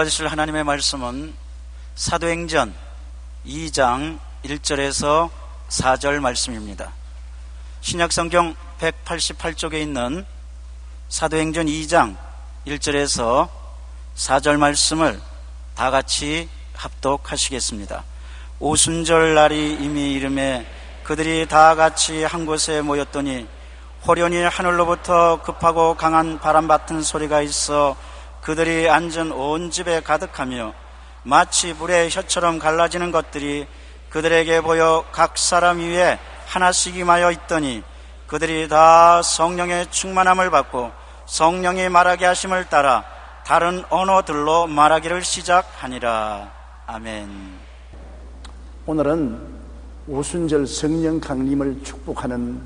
받으실 하나님의 말씀은 사도행전 2장 1절에서 4절 말씀입니다. 신약성경 188쪽에 있는 사도행전 2장 1절에서 4절 말씀을 다 같이 합독하시겠습니다. 오순절 날이 이미 이름에 그들이 다 같이 한 곳에 모였더니 호련히 하늘로부터 급하고 강한 바람 같은 소리가 있어 그들이 앉은 온 집에 가득하며 마치 불의 혀처럼 갈라지는 것들이 그들에게 보여 각 사람 위에 하나씩 임하여 있더니 그들이 다 성령의 충만함을 받고 성령이 말하게 하심을 따라 다른 언어들로 말하기를 시작하니라. 아멘. 오늘은 오순절 성령 강림을 축복하는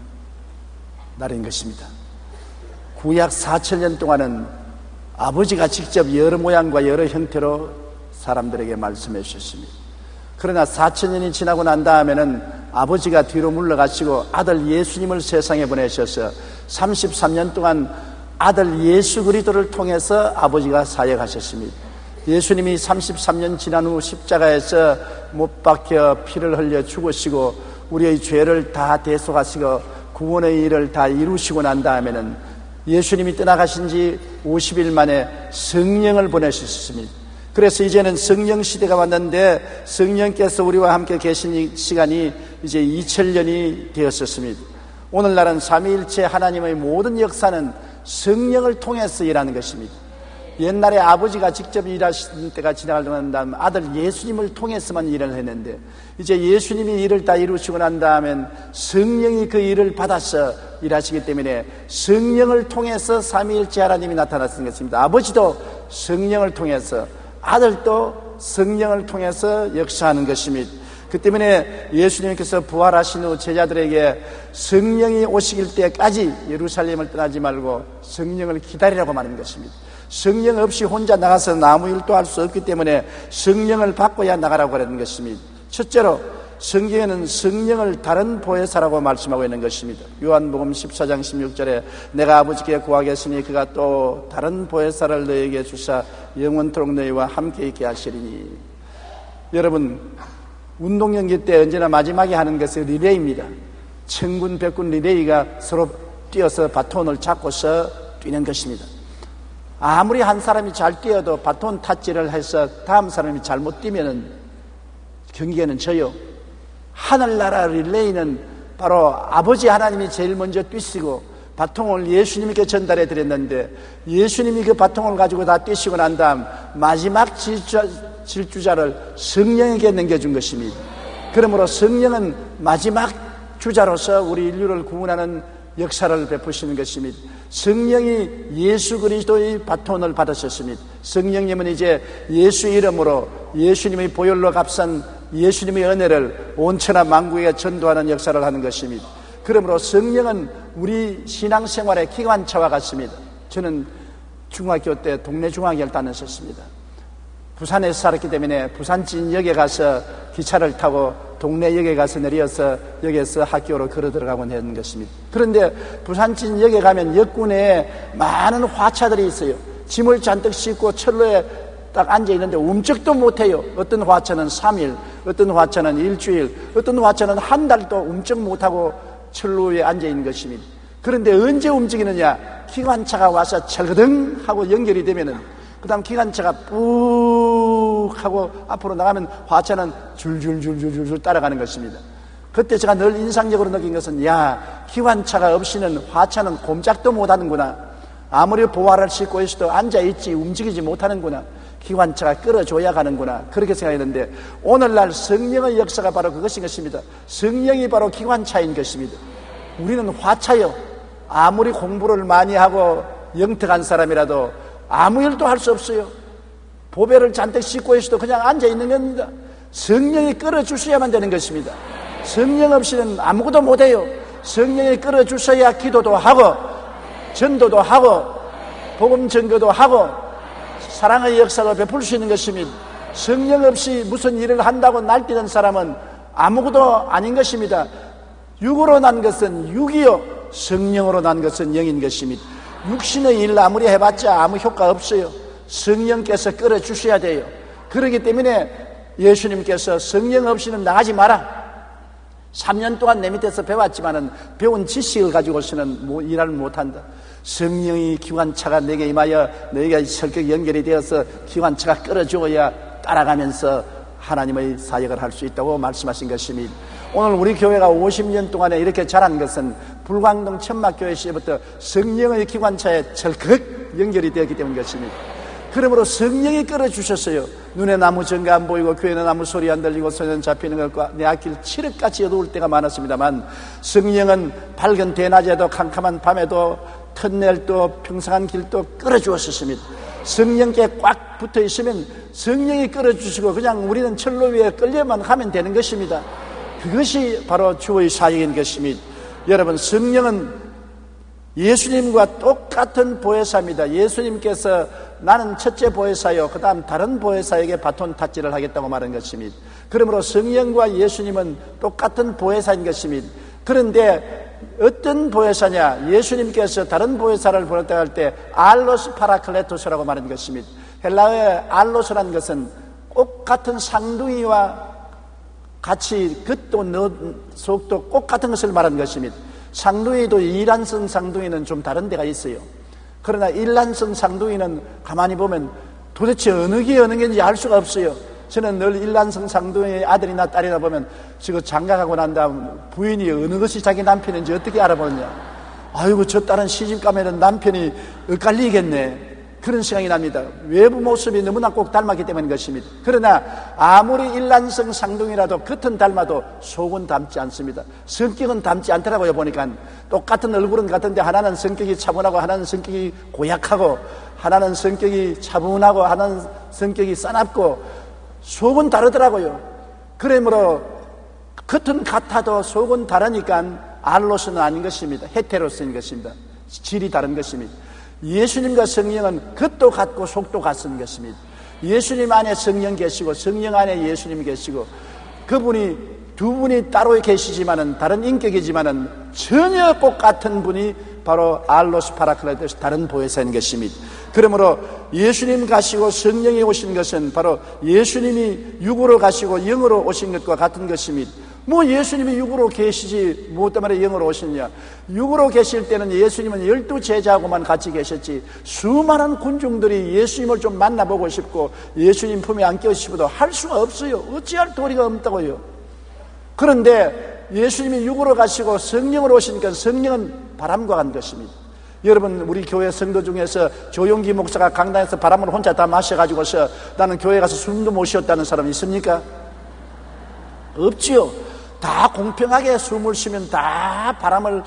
날인 것입니다. 구약 4,000년 동안은 아버지가 직접 여러 모양과 여러 형태로 사람들에게 말씀해 주셨습니다. 그러나 4,000년이 지나고 난 다음에는 아버지가 뒤로 물러가시고 아들 예수님을 세상에 보내셔서 33년 동안 아들 예수 그리스도를 통해서 아버지가 사역하셨습니다. 예수님이 33년 지난 후 십자가에서 못 박혀 피를 흘려 죽으시고 우리의 죄를 다 대속하시고 구원의 일을 다 이루시고 난 다음에는 예수님이 떠나가신 지 50일 만에 성령을 보내셨습니다. 그래서 이제는 성령 시대가 왔는데 성령께서 우리와 함께 계신 시간이 이제 2000년이 되었었습니다. 오늘날은 삼위일체 하나님의 모든 역사는 성령을 통해서 일하는 것입니다. 옛날에 아버지가 직접 일하시는 때가 지나가고 난 다음 아들 예수님을 통해서만 일을 했는데 이제 예수님이 일을 다 이루시고 난 다음엔 성령이 그 일을 받아서 일하시기 때문에 성령을 통해서 삼위일체 하나님이 나타났던 것입니다. 아버지도 성령을 통해서 아들도 성령을 통해서 역사하는 것입니다. 그 때문에 예수님께서 부활하신 후 제자들에게 성령이 오시길 때까지 예루살렘을 떠나지 말고 성령을 기다리라고 말하는 것입니다. 성령 없이 혼자 나가서 아무 일도 할 수 없기 때문에 성령을 받고야 나가라고 하는 것입니다. 첫째로 성경에는 성령을 다른 보혜사라고 말씀하고 있는 것입니다. 요한복음 14장 16절에 내가 아버지께 구하겠으니 그가 또 다른 보혜사를 너에게 주사 영원토록 너희와 함께 있게 하시리니. 여러분, 운동 경기 때 언제나 마지막에 하는 것은 리레이입니다. 천군 백군 리레이가 서로 뛰어서 바톤을 잡고서 뛰는 것입니다. 아무리 한 사람이 잘 뛰어도 바톤 타치를 해서 다음 사람이 잘못 뛰면은 경기에는 져요. 하늘나라 릴레이는 바로 아버지 하나님이 제일 먼저 뛰시고 바통을 예수님께 전달해 드렸는데 예수님이 그 바통을 가지고 다 뛰시고 난 다음 마지막 질주자를 성령에게 넘겨준 것입니다. 그러므로 성령은 마지막 주자로서 우리 인류를 구원하는 역사를 베푸시는 것입니다. 성령이 예수 그리스도의 바톤을 받으셨습니다. 성령님은 이제 예수 이름으로 예수님의 보혈로 값싼 예수님의 은혜를 온천하 만국에 전도하는 역사를 하는 것입니다. 그러므로 성령은 우리 신앙생활의 기관차와 같습니다. 저는 중학교 때 동네 중학교를 다녔었습니다. 부산에서 살았기 때문에 부산진역에 가서 기차를 타고 동네역에 가서 내려서 역에서 학교로 걸어 들어가곤 했는 것입니다. 그런데 부산진역에 가면 역군에 많은 화차들이 있어요. 짐을 잔뜩 싣고 철로에 딱 앉아 있는데 움직도 못해요. 어떤 화차는 3일, 어떤 화차는 일주일, 어떤 화차는 한 달도 움직 못하고 철로 위에 앉아 있는 것입니다. 그런데 언제 움직이느냐? 기관차가 와서 철거등 하고 연결이 되면은 그 다음 기관차가 푹 하고 앞으로 나가면 화차는 줄줄줄줄줄 따라가는 것입니다. 그때 제가 늘 인상적으로 느낀 것은 야, 기관차가 없이는 화차는 꼼짝도 못하는구나. 아무리 보화를 싣고 있어도 앉아있지 움직이지 못하는구나. 기관차가 끌어줘야 가는구나. 그렇게 생각했는데 오늘날 성령의 역사가 바로 그것인 것입니다. 성령이 바로 기관차인 것입니다. 우리는 화차요. 아무리 공부를 많이 하고 영특한 사람이라도 아무 일도 할 수 없어요. 보배를 잔뜩 싣고 있어도 그냥 앉아있는 겁니다. 성령이 끌어주셔야만 되는 것입니다. 성령 없이는 아무것도 못해요. 성령이 끌어주셔야 기도도 하고 전도도 하고 복음 전거도 하고 사랑의 역사를 베풀 수 있는 것입니다. 성령 없이 무슨 일을 한다고 날뛰는 사람은 아무것도 아닌 것입니다. 육으로 난 것은 육이요 성령으로 난 것은 영인 것입니다. 육신의 일 아무리 해봤자 아무 효과 없어요. 성령께서 끌어주셔야 돼요. 그렇기 때문에 예수님께서 성령 없이는 나가지 마라. 3년 동안 내 밑에서 배웠지만은 배운 지식을 가지고서는 일을 못한다. 성령이 기관차가 내게 임하여 너희가 설격 연결이 되어서 기관차가 끌어주어야 따라가면서 하나님의 사역을 할 수 있다고 말씀하신 것입니다. 오늘 우리 교회가 50년 동안에 이렇게 자란 것은 불광동 천막교회 시절부터 성령의 기관차에 철컥 연결이 되었기 때문인 것입니다. 그러므로 성령이 끌어주셨어요. 눈에 나무 전가 안 보이고 교회는 아무 소리 안 들리고 소년 잡히는 것과 내 앞길 칠흑같이 어두울 때가 많았습니다만, 성령은 밝은 대낮에도 캄캄한 밤에도 터널도 평상한 길도 끌어주었습니다. 성령께 꽉 붙어 있으면 성령이 끌어주시고 그냥 우리는 철로 위에 끌려만 하면 되는 것입니다. 그것이 바로 주의 사역인 것입니다. 여러분, 성령은 예수님과 똑같은 보혜사입니다. 예수님께서 나는 첫째 보혜사요, 그 다음 다른 보혜사에게 바톤 타치를 하겠다고 말한 것입니다. 그러므로 성령과 예수님은 똑같은 보혜사인 것입니다. 그런데 어떤 보혜사냐? 예수님께서 다른 보혜사를 보냈다 할 때 알로스 파라클레토스라고 말한 것입니다. 헬라어의 알로스라는 것은 꽃 같은 상둥이와 같이 겉도 속도 꽃 같은 것을 말하는 것입니다. 상둥이도 이란성 상둥이는 좀 다른 데가 있어요. 그러나 일란성 상둥이는 가만히 보면 도대체 어느 게 어느 게인지 알 수가 없어요. 저는 늘 일란성 상둥이의 아들이나 딸이나 보면 지금 장가가고 난 다음 부인이 어느 것이 자기 남편인지 어떻게 알아보느냐. 아이고, 저 딸은 시집 가면 남편이 엇갈리겠네. 그런 생각이 납니다. 외부 모습이 너무나 꼭 닮았기 때문인 것입니다. 그러나 아무리 일란성 상둥이라도 겉은 닮아도 속은 닮지 않습니다. 성격은 닮지 않더라고요. 보니까 똑같은 얼굴은 같은데 하나는 성격이 차분하고 하나는 성격이 고약하고 하나는 성격이 차분하고 하나는 성격이 싸납고 속은 다르더라고요. 그러므로 겉은 같아도 속은 다르니까 알로스는 아닌 것입니다. 헤테로스인 것입니다. 질이 다른 것입니다. 예수님과 성령은 겉도 같고 속도 같은 것입니다. 예수님 안에 성령 계시고 성령 안에 예수님 계시고, 그분이 두 분이 따로 계시지만은 다른 인격이지만은 전혀 똑같은 분이 바로 알로스 파라클레토스, 다른 보혜사인 것입니다. 그러므로 예수님 가시고 성령이 오신 것은 바로 예수님이 육으로 가시고 영으로 오신 것과 같은 것입니다. 뭐 예수님이 육으로 계시지 뭐 때문에 영으로 오셨냐? 육으로 계실 때는 예수님은 12 제자하고만 같이 계셨지, 수많은 군중들이 예수님을 좀 만나보고 싶고 예수님 품에 안기고 싶어도 할 수가 없어요. 어찌할 도리가 없다고요. 그런데 예수님이 육으로 가시고 성령으로 오시니까 성령은 바람과 같은 것입니다. 여러분, 우리 교회 성도 중에서 조용기 목사가 강단에서 바람을 혼자 다 마셔가지고서 나는 교회 가서 숨도 못 쉬었다는 사람이 있습니까? 없지요. 다 공평하게 숨을 쉬면 다 바람을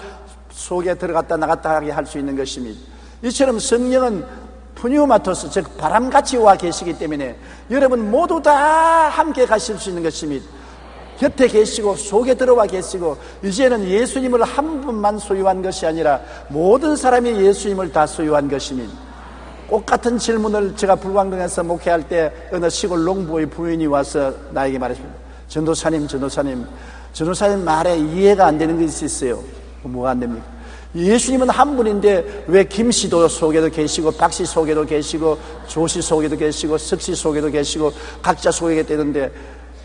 속에 들어갔다 나갔다 하게 할 수 있는 것입니다. 이처럼 성령은 푸뉴마토스, 즉 바람같이 와 계시기 때문에 여러분 모두 다 함께 가실 수 있는 것입니다. 곁에 계시고 속에 들어와 계시고, 이제는 예수님을 한 분만 소유한 것이 아니라 모든 사람이 예수님을 다 소유한 것입니다. 똑같은 질문을 제가 불광동에서 목회할 때 어느 시골 농부의 부인이 와서 나에게 말했습니다. 전도사님 말에 이해가 안 되는 것이 있어요. 뭐가 안 됩니까? 예수님은 한 분인데 왜 김씨도 속에도 계시고 박씨 속에도 계시고 조씨 속에도 계시고 석씨 속에도 계시고 각자 속에 되는데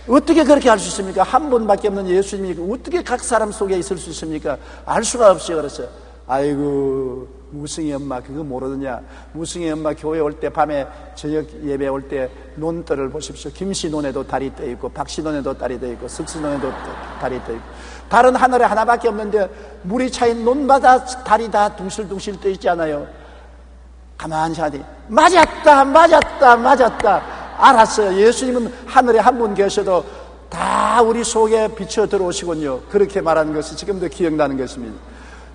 어떻게 그렇게 할 수 있습니까? 한 분밖에 없는 예수님이 어떻게 각 사람 속에 있을 수 있습니까? 알 수가 없어요. 그랬어요. 아이고, 무승희 엄마 그거 모르느냐? 무승희 엄마 교회 올 때 밤에 저녁 예배 올 때 논뜰을 보십시오. 김씨 논에도 달이 떠 있고 박씨 논에도 달이 떠 있고 석씨 논에도 달이 떠 있고, 달은 하늘에 하나밖에 없는데 물이 차인 논마다 달이 다 둥실둥실 떠 있지 않아요? 가만히 하니 맞았다. 알았어요. 예수님은 하늘에 한 분 계셔도 다 우리 속에 비쳐 들어오시군요. 그렇게 말하는 것이 지금도 기억나는 것입니다.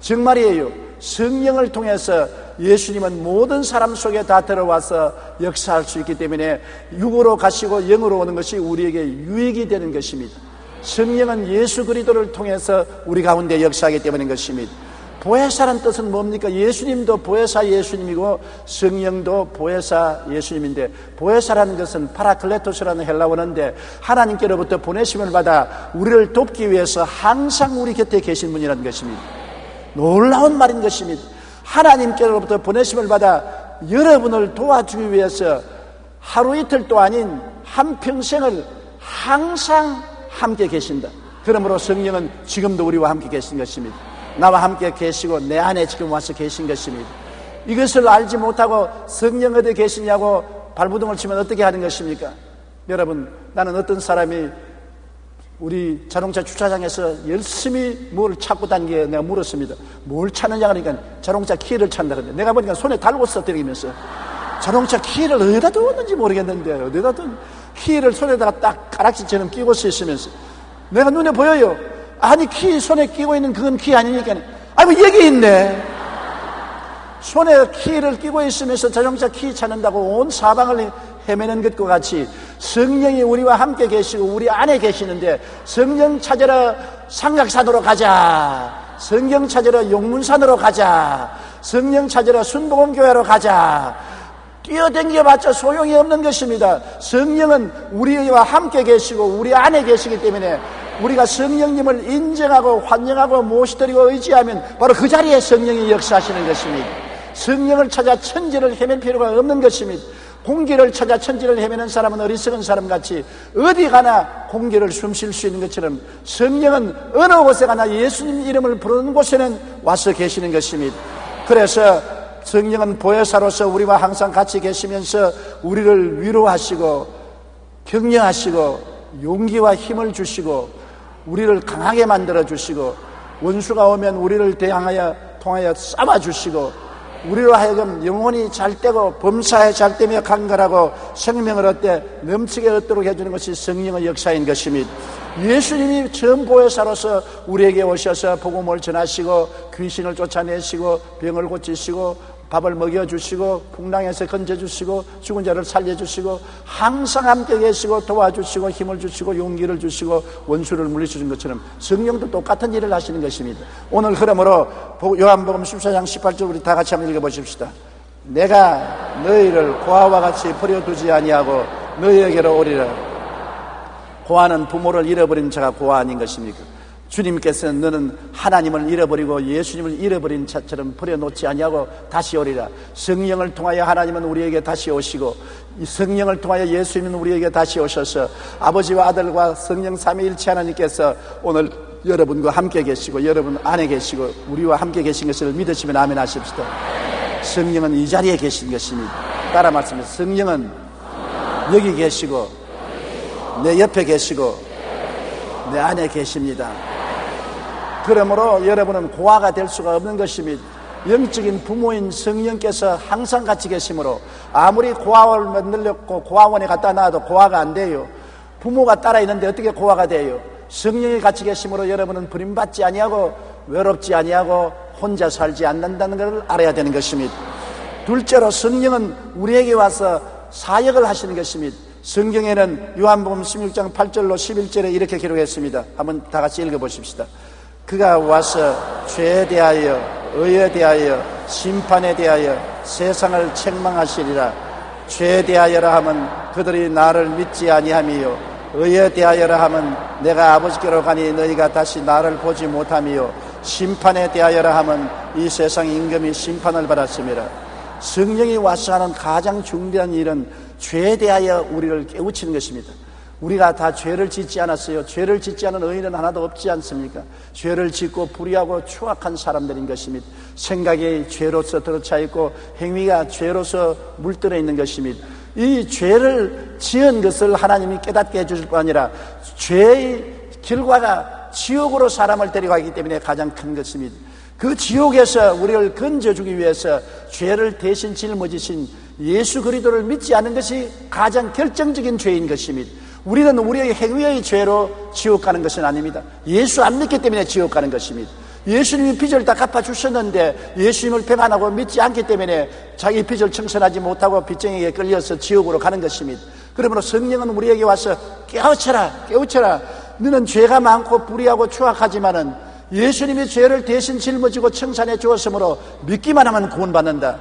정말이에요. 성령을 통해서 예수님은 모든 사람 속에 다 들어와서 역사할 수 있기 때문에 육으로 가시고 영으로 오는 것이 우리에게 유익이 되는 것입니다. 성령은 예수 그리스도를 통해서 우리 가운데 역사하기 때문인 것입니다. 보혜사란 뜻은 뭡니까? 예수님도 보혜사 예수님이고 성령도 보혜사 예수님인데, 보혜사라는 것은 파라클레토스라는 헬라어인데 하나님께로부터 보내심을 받아 우리를 돕기 위해서 항상 우리 곁에 계신 분이라는 것입니다. 놀라운 말인 것입니다. 하나님께로부터 보내심을 받아 여러분을 도와주기 위해서 하루 이틀도 아닌 한평생을 항상 함께 계신다. 그러므로 성령은 지금도 우리와 함께 계신 것입니다. 나와 함께 계시고 내 안에 지금 와서 계신 것입니다. 이것을 알지 못하고 성령 어디 계시냐고 발부둥을 치면 어떻게 하는 것입니까? 여러분, 나는 어떤 사람이 우리 자동차 주차장에서 열심히 뭘 찾고 다니게 내가 물었습니다. 뭘 찾느냐 그러니까 자동차 키를 찾는다 그러는데 내가 보니까 손에 달고 써드리면서 자동차 키를 어디다 두었는지 모르겠는데 어디다 둔 키를 손에다가 딱 가락지처럼 끼고 서 있으면서 내가 눈에 보여요. 아니 키 손에 끼고 있는 그건 키 아니니까 아이고 여기 있네. 손에 키를 끼고 있으면서 자동차 키 찾는다고 온 사방을 헤매는 것과 같이 성령이 우리와 함께 계시고 우리 안에 계시는데 성령 찾으러 삼각산으로 가자, 성령 찾으러 용문산으로 가자, 성령 찾으러 순복음교회로 가자, 뛰어댕겨봤자 소용이 없는 것입니다. 성령은 우리와 함께 계시고 우리 안에 계시기 때문에 우리가 성령님을 인정하고 환영하고 모시드리고 의지하면 바로 그 자리에 성령이 역사하시는 것입니다. 성령을 찾아 천지를 헤맬 필요가 없는 것입니다. 공기를 찾아 천지를 헤매는 사람은 어리석은 사람같이 어디 가나 공기를 숨쉴 수 있는 것처럼 성령은 어느 곳에 가나 예수님 이름을 부르는 곳에는 와서 계시는 것입니다. 그래서 성령은 보혜사로서 우리와 항상 같이 계시면서 우리를 위로하시고 격려하시고 용기와 힘을 주시고 우리를 강하게 만들어 주시고 원수가 오면 우리를 통하여 싸워 주시고 우리로 하여금 영혼이 잘되고 범사에 잘되며 강건하고 생명을 얻되 넘치게 얻도록 해주는 것이 성령의 역사인 것입니다. 예수님이 처음 보혜사로서 우리에게 오셔서 복음을 전하시고 귀신을 쫓아내시고 병을 고치시고 밥을 먹여주시고 풍랑에서 건져주시고 죽은 자를 살려주시고 항상 함께 계시고 도와주시고 힘을 주시고 용기를 주시고 원수를 물리주신 것처럼 성령도 똑같은 일을 하시는 것입니다. 오늘 그러므로 요한복음 14장 18절 우리 다 같이 한번 읽어보십시다. 내가 너희를 고아와 같이 버려두지 아니하고 너희에게로 오리라. 고아는 부모를 잃어버린 자가 고아 아닌 것입니까? 주님께서는 너는 하나님을 잃어버리고 예수님을 잃어버린 자처럼 버려놓지 아니하고 다시 오리라. 성령을 통하여 하나님은 우리에게 다시 오시고 이 성령을 통하여 예수님은 우리에게 다시 오셔서 아버지와 아들과 성령 삼위일체 하나님께서 오늘 여러분과 함께 계시고 여러분 안에 계시고 우리와 함께 계신 것을 믿으시면 아멘 하십시다. 성령은 이 자리에 계신 것입니다. 따라 말씀해. 성령은 여기 계시고 내 옆에 계시고 내 안에 계십니다. 그러므로 여러분은 고아가 될 수가 없는 것입니다. 영적인 부모인 성령께서 항상 같이 계시므로 아무리 고아원을 만들렸고 고아원에 갖다 놔도 고아가 안 돼요. 부모가 따라 있는데 어떻게 고아가 돼요? 성령이 같이 계시므로 여러분은 버림받지 아니하고 외롭지 아니하고 혼자 살지 않는다는 것을 알아야 되는 것입니다. 둘째로 성령은 우리에게 와서 사역을 하시는 것입니다. 성경에는 요한복음 16장 8절로 11절에 이렇게 기록했습니다. 한번 다 같이 읽어보십시다. 그가 와서 죄에 대하여 의에 대하여 심판에 대하여 세상을 책망하시리라. 죄에 대하여라 하면 그들이 나를 믿지 아니함이요 의에 대하여라 하면 내가 아버지께로 가니 너희가 다시 나를 보지 못함이요 심판에 대하여라 하면 이 세상 임금이 심판을 받았음이라. 성령이 와서 하는 가장 중대한 일은 죄에 대하여 우리를 깨우치는 것입니다. 우리가 다 죄를 짓지 않았어요. 죄를 짓지 않은 의인은 하나도 없지 않습니까? 죄를 짓고 불의하고 추악한 사람들인 것입니다. 생각이 죄로서 들어차 있고 행위가 죄로서 물들어 있는 것입니다. 이 죄를 지은 것을 하나님이 깨닫게 해주실 뿐 아니라 죄의 결과가 지옥으로 사람을 데려가기 때문에 가장 큰 것입니다. 그 지옥에서 우리를 건져주기 위해서 죄를 대신 짊어지신 예수 그리스도를 믿지 않는 것이 가장 결정적인 죄인 것입니다. 우리는 우리의 행위의 죄로 지옥 가는 것은 아닙니다. 예수 안 믿기 때문에 지옥 가는 것입니다. 예수님이 빚을 다 갚아주셨는데 예수님을 배반하고 믿지 않기 때문에 자기 빚을 청산하지 못하고 빚쟁이에게 끌려서 지옥으로 가는 것입니다. 그러므로 성령은 우리에게 와서 깨우쳐라. 너는 죄가 많고 불의하고 추악하지만은 예수님이 죄를 대신 짊어지고 청산해 주었으므로 믿기만 하면 구원받는다.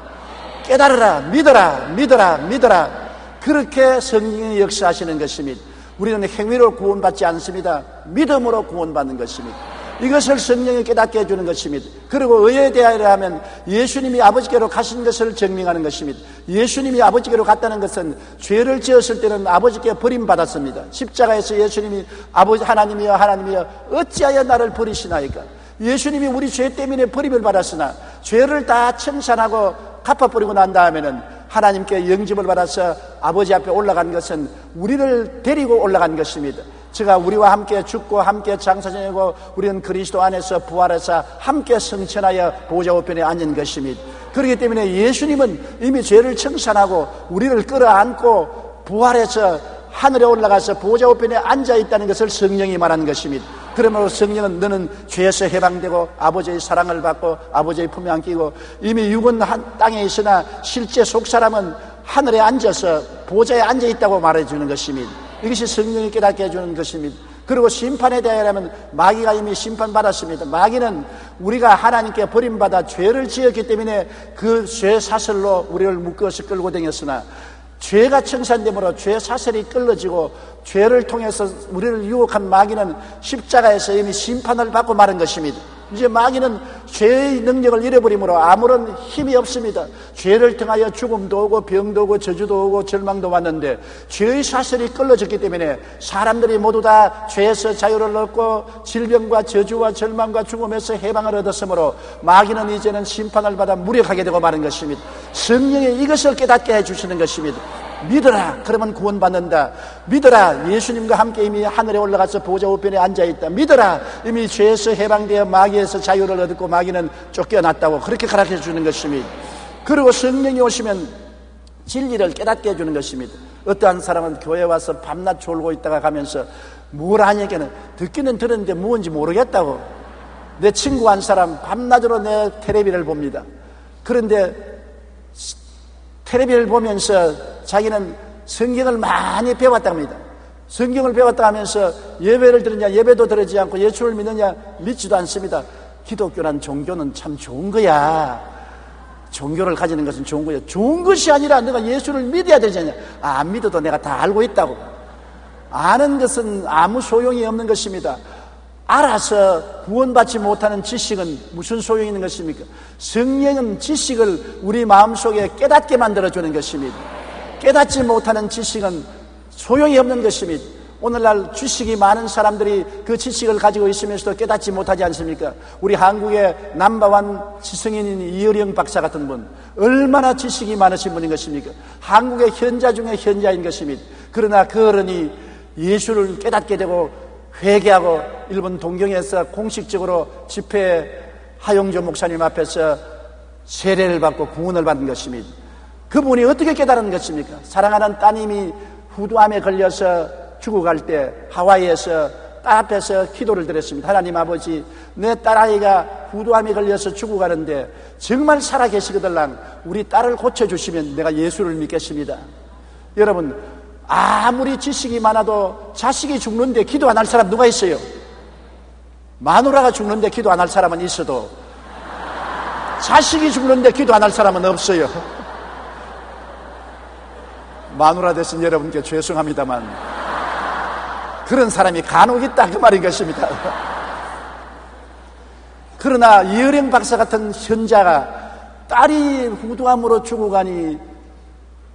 깨달으라, 믿어라. 그렇게 성령이 역사하시는 것입니다. 우리는 행위로 구원받지 않습니다. 믿음으로 구원받는 것입니다. 이것을 성령이 깨닫게 해주는 것입니다. 그리고 의에 대하여라면 예수님이 아버지께로 가신 것을 증명하는 것입니다. 예수님이 아버지께로 갔다는 것은 죄를 지었을 때는 아버지께 버림받았습니다. 십자가에서 예수님이 아버지 하나님이여 하나님이여 어찌하여 나를 버리시나이까. 예수님이 우리 죄 때문에 버림을 받았으나 죄를 다 청산하고 갚아버리고 난 다음에는 하나님께 영접을 받아서 아버지 앞에 올라간 것은 우리를 데리고 올라간 것입니다. 제가 우리와 함께 죽고 함께 장사 지내고 우리는 그리스도 안에서 부활해서 함께 성천하여 보좌 우편에 앉은 것입니다. 그렇기 때문에 예수님은 이미 죄를 청산하고 우리를 끌어안고 부활해서 하늘에 올라가서 보좌 우편에 앉아 있다는 것을 성령이 말하는 것입니다. 그러므로 성령은 너는 죄에서 해방되고 아버지의 사랑을 받고 아버지의 품에 안기고 이미 육은 땅에 있으나 실제 속사람은 하늘에 앉아서 보좌에 앉아 있다고 말해주는 것입니다. 이것이 성령이 깨닫게 해주는 것입니다. 그리고 심판에 대하여라면 마귀가 이미 심판받았습니다. 마귀는 우리가 하나님께 버림받아 죄를 지었기 때문에 그 죄 사슬로 우리를 묶어서 끌고 다녔으나 죄가 청산되므로 죄 사슬이 끌어지고 죄를 통해서 우리를 유혹한 마귀는 십자가에서 이미 심판을 받고 마른 것입니다. 이제 마귀는 죄의 능력을 잃어버리므로 아무런 힘이 없습니다. 죄를 통하여 죽음도 오고 병도 오고 저주도 오고 절망도 왔는데 죄의 사슬이 끌어졌기 때문에 사람들이 모두 다 죄에서 자유를 얻고 질병과 저주와 절망과 죽음에서 해방을 얻었으므로 마귀는 이제는 심판을 받아 무력하게 되고 마는 것입니다. 성령이 이것을 깨닫게 해주시는 것입니다. 믿어라, 그러면 구원받는다. 믿어라, 예수님과 함께 이미 하늘에 올라가서 보좌 우편에 앉아있다. 믿어라, 이미 죄에서 해방되어 마귀에서 자유를 얻고 마귀는 쫓겨났다고 그렇게 가르쳐 주는 것입니다. 그리고 성령이 오시면 진리를 깨닫게 해주는 것입니다. 어떠한 사람은 교회 와서 밤낮 졸고 있다가 가면서 뭘 하냐기는 듣기는 들었는데 무엇인지 모르겠다고. 내 친구 한 사람 밤낮으로 내 텔레비를 봅니다. 그런데 텔레비를 보면서 자기는 성경을 많이 배웠답니다. 성경을 배웠다 하면서 예배를 들으냐 예배도 들으지 않고 예수를 믿느냐 믿지도 않습니다. 기독교란 종교는 참 좋은 거야. 종교를 가지는 것은 좋은 거야. 좋은 것이 아니라 내가 예수를 믿어야 되지 않냐. 안 믿어도 내가 다 알고 있다고. 아는 것은 아무 소용이 없는 것입니다. 알아서 구원받지 못하는 지식은 무슨 소용이 있는 것입니까? 성령은 지식을 우리 마음속에 깨닫게 만들어주는 것입니다. 깨닫지 못하는 지식은 소용이 없는 것입니다. 오늘날 지식이 많은 사람들이 그 지식을 가지고 있으면서도 깨닫지 못하지 않습니까? 우리 한국의 넘버원 지성인인 이어령 박사 같은 분, 얼마나 지식이 많으신 분인 것입니까? 한국의 현자 중에 현자인 것입니다. 그러나 그 어른이 예수를 깨닫게 되고 회개하고 일본 동경에서 공식적으로 집회 하용조 목사님 앞에서 세례를 받고 구원을 받은 것입니다. 그분이 어떻게 깨달은 것입니까? 사랑하는 따님이 후두암에 걸려서 죽어갈 때 하와이에서 딸 앞에서 기도를 드렸습니다. 하나님 아버지, 내 딸아이가 후두암에 걸려서 죽어가는데 정말 살아계시거들랑 우리 딸을 고쳐주시면 내가 예수를 믿겠습니다. 여러분, 아무리 지식이 많아도 자식이 죽는데 기도 안 할 사람 누가 있어요? 마누라가 죽는데 기도 안 할 사람은 있어도 자식이 죽는데 기도 안 할 사람은 없어요. 마누라 되신 여러분께 죄송합니다만 그런 사람이 간혹 있다 그 말인 것입니다. 그러나 이어령 박사 같은 현자가 딸이 후두암으로 죽어가니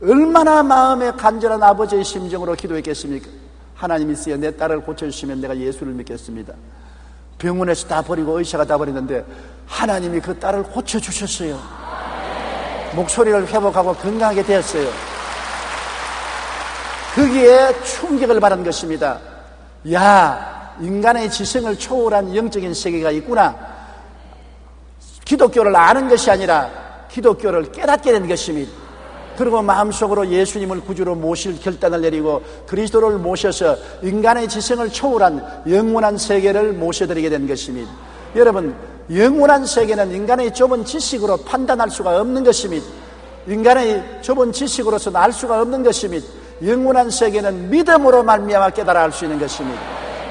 얼마나 마음에 간절한 아버지의 심정으로 기도했겠습니까? 하나님 있어요, 내 딸을 고쳐주시면 내가 예수를 믿겠습니다. 병원에서 다 버리고 의사가 다 버리는데 하나님이 그 딸을 고쳐주셨어요. 목소리를 회복하고 건강하게 되었어요. 거기에 충격을 받은 것입니다. 야, 인간의 지성을 초월한 영적인 세계가 있구나. 기독교를 아는 것이 아니라 기독교를 깨닫게 된 것입니다. 그리고 마음속으로 예수님을 구주로 모실 결단을 내리고 그리스도를 모셔서 인간의 지성을 초월한 영원한 세계를 모셔드리게 된 것입니다. 여러분, 영원한 세계는 인간의 좁은 지식으로 판단할 수가 없는 것입니다. 인간의 좁은 지식으로서는 알 수가 없는 것입니다. 영원한 세계는 믿음으로 말미암아 깨달아 알 수 있는 것입니다.